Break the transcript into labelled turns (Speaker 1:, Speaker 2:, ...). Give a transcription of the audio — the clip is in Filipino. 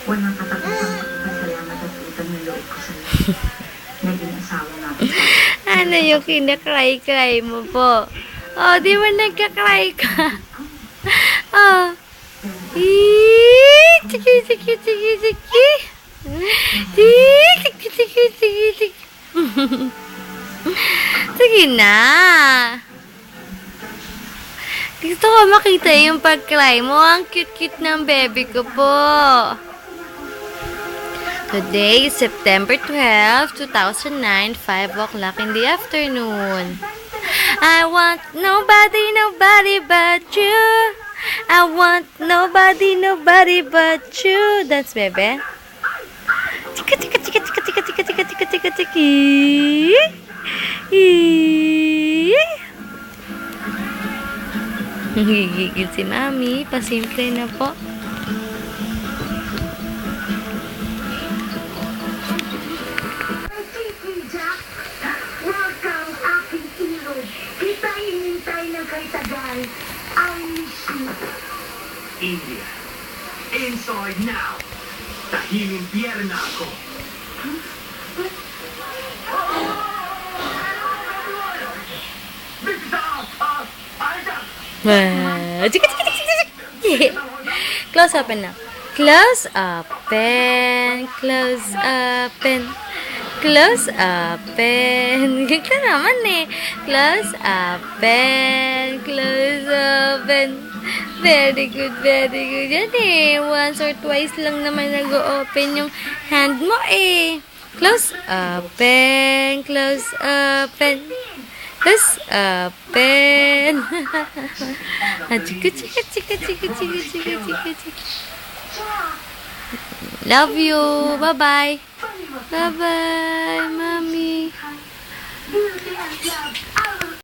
Speaker 1: Walang katapusan pasalamat at utang na loob ko sa naging asawa natin.
Speaker 2: Ano yung kinakry-cry mo po? Oh, di ba nagkakry ka? Oh. Chiki, chiki, chiki, chiki. Chiki, chiki, chiki, chiki. Sige na. Gusto ko makita yung pag-cry mo. Ang cute-cute ng baby ko po. Today is September 12, 2009, 5 o'clock in the afternoon. I want nobody but you. I want nobody but you. Dance, bebe. Chika, chika, chika, chika, chika, chika, chika, chika, chika, chiki. Gigigil si Mami. Pasimple na po.
Speaker 3: India. Inside now. Tahimim pierna ako.
Speaker 2: Chika, chika, chika, chika. Close open na. Close open. Close open. Close open. Ganda naman eh. Close open. Close open. Very good, very good. Yan eh. Once or twice lang naman nag-open yung hand mo eh. Close open. Close open. Close open. Chika, chika, chika, chika, chika, chika, chika, chika. Love you. Bye-bye. Bye-bye, Mommy.